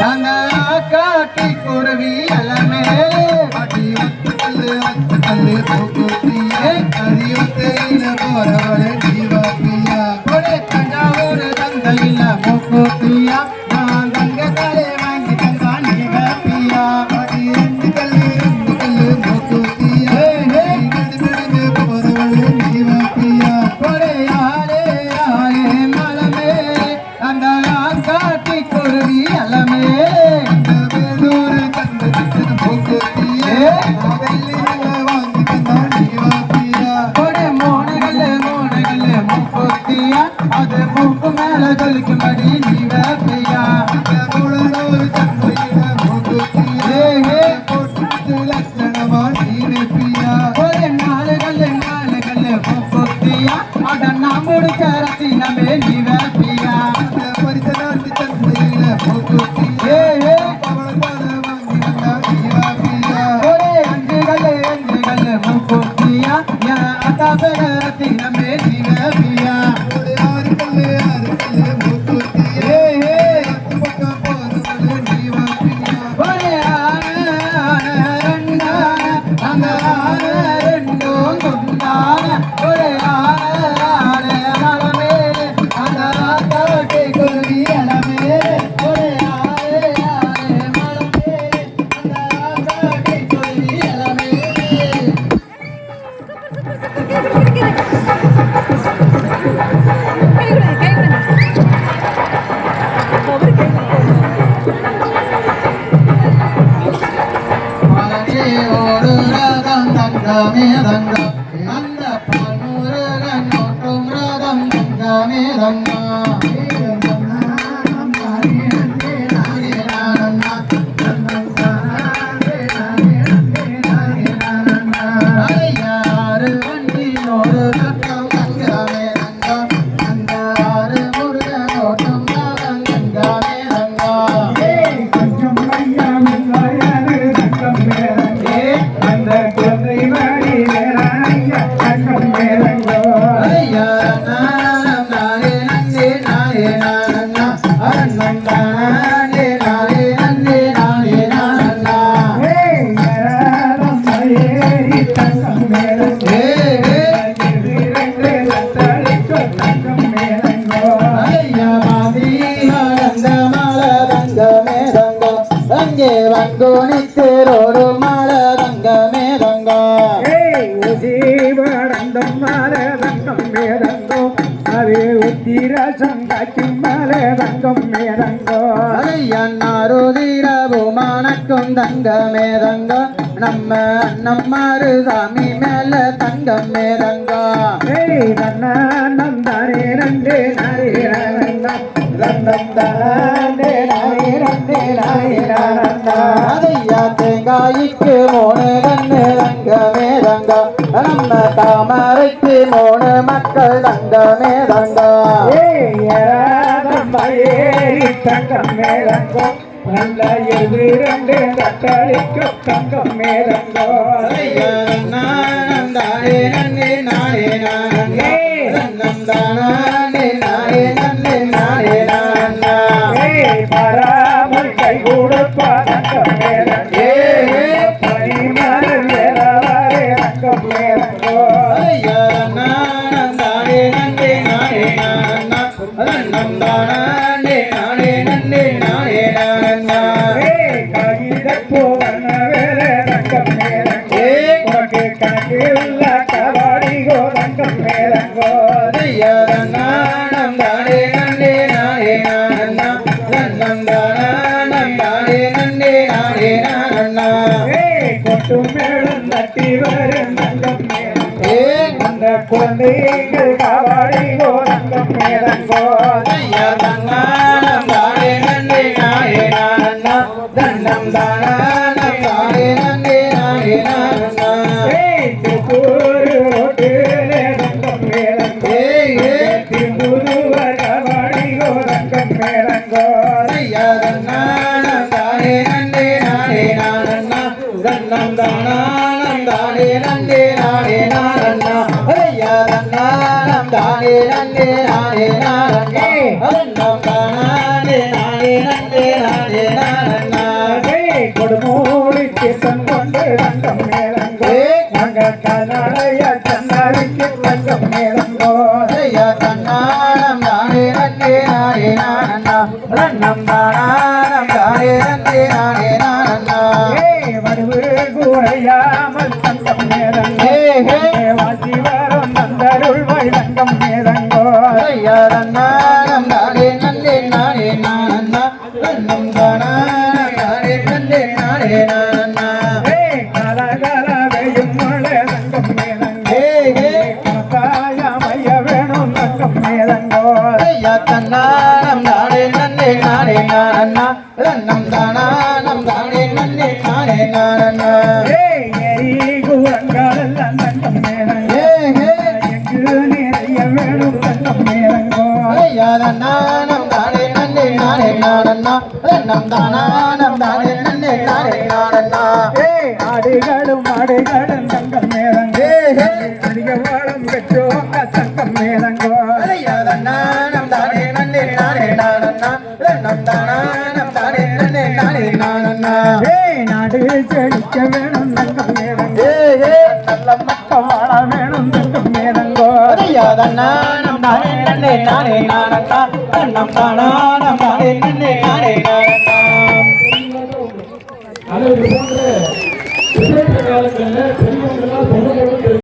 காட்டி குருவி அலமே அடி ஒத்து கல்லு போக்குத்தியே அடி ஒத்தையில போறவளே ஜீவாப்பியா கொடை தஞ்சாவூர் தங்கையில போக்குத்தியா நான் தங்க காலே வாங்கி தந்தான் ஜீவாப்பியா அடி ரெண்டு கல்லு போக்குத்தியா நடந்து போறவளே ஜீவாப்பியா கொடை ஆளே மலமே அந்த காட்டி குருவி அலமே அது மூக்கு மேல தொலிக்கும்படி நீ வேப்பியா லட்சணமா நீ வெப்பியா ஒரு நாலு கல்லு மூக்குத்தியா அட நான் முடிச்ச ரத்தினமே நீ வேப்பியா பரிச நாட்டு தந்தையில மூக்குத்தியா ஒரே அஞ்சு கல்லு மூக்குத்தியா அதாசக ரத்தினமே நீ வேப்பியா அந்த பனுரகன் ஒட்டும் ரதம் தங்கமே ரங்கா யாரு வண்டி ஒரு ரத்தம் தங்கமே ரங்கா அந்த ஆறு முருகன் ஒட்டும் ரதம் தங்கமே ரங்கா கொஞ்சம் அந்த கொன்றை வாடி அங்கே வங்கோனித்தேரோடு மாலை ரங்கமே ரங்கா ஜீவடந்தம் மாலை ரங்கம் மேரங்கோ அது உத்திரசம் காட்டும் மாலை ரங்கம் மேரங்கோ அண்ணாரோதிரபுமானக்கும் தங்கமே ரங்கா நம்மாறு சாமி மேல தங்கமே ரங்கா நந்தானே நண்டே நாரே ரந்தம் தானே நாரே ரந்தே நாரே அதையா தேங்காய்க்கு மூணு கண்ணு ரங்கமே ரங்கா நம்ம தாமரைக்கு மூணு மக்கள் தங்கமே ரங்கா தங்கம் மேலங்கோ நல்ல எது ரெண்டு தட்டளிக்கும் தங்கம் மேலங்கோ தானே நன்னே நானே நானே நன்னம் தானே நானே நன்னே நானே நானா பராமல் கை கொடுப்பா தங்கம் மேலங்கே பரிமளம் வேறவாரே தங்கம் மேலங்கோ தானே நன்னே நானே நானா நன்னம் தானே நானே நன்னே நானே நானா கவிதப்போ வண்ண வேலை தங்கம் மேலங்கே உனக்கு கணக்கு உள்ள கபாடிகோ தங்கம் மேலங்கோ நானம் தானே நன்னே நானே நானா நன்னம் தானே நன்னே நானே நானா கொட்டும் மேளம் தட்டி வரும் தங்கம் மேலங்கோ அந்த குழந்தைகள் கபாடிகோ தங்கம் மேலங்கோ நானம் தானே நன்னே நானே நானா தன்னம் தானே நன்னே நானே நானா திருப்பூரோட்டிலே தங்கம் மேலங்கோ திரும்புருவர் கபாடிகோ தங்கம் மேலங்கோ நானம் தானே நன்னே நானே நானா தன்னம் தானே நன்னே நானே நானா நானம் தானே நன்னே நானே நானா தன்னம் தானே நானே நன்னே நானே நானா நானண்ணா கொடுமூடி தீர்த்தம் கொண்டு தங்கம் மேலங்கோ நாங்க கனடைய கண்ணாடிக்கு தங்கம் மேலங்கோ ஐயா தன்னானம் தானே நன்னே நானே நானண்ணா ரன்னம் தானானம் தானே நன்னே நானே நானண்ணா வடுவு கூறையாமல் தங்கம் மேலங்கோ வாசி வரும் தந்தருள்வாய் தங்கம் மேலங்கோ ஐயா தன்னானம் தானே நன்னே நானே நானண்ணா ரன்னம் தானானம் தானே நன்னே நானே நானண்ணா கலகலவையும் மழை தங்கம் மேலங்கோ தாயமைய வேணும் தங்கம் மேலங்கோ ஐயா தன்னானம் தானே நன்னே நானே நானண்ணா ரன்னம் தானானம் தானே நன்னே நானே நானண்ணா எரி கூறங்களெல்லாம் தங்கம் மேலங்கோ எங்கு நிறைய வேணும் தங்கம் மேலங்கோ ஐயா தன்னானம் தானே நன்னே நானே நானண்ணா ரன்னம் தானானம் தானே நன்னே நானே நானண்ணா ஆடுகளும் தங்கம் மேலங்கோ அதிக வாழம் பெற்றோங்க தங்கம் மேலங்கோ ஐயா தன்னானம் தானே நன்னே நானே நானண்ணா ரன்னம் தானானம் தானே நன்னே நானே நானண்ணா நாடு செழிக்க வேணும் தங்கம் மேலங்கோ நல்ல மக்கள் வாழ வேணும் தங்கம் மேலங்கோ ஐயா தன்னானம் தானே நன்னே நானே நானண்ணா ரன்னம் தானானம் தானே நன்னே நானே நானண்ணா அதை போன்ற விசேஷ காலங்களில் பெரியவங்களாம்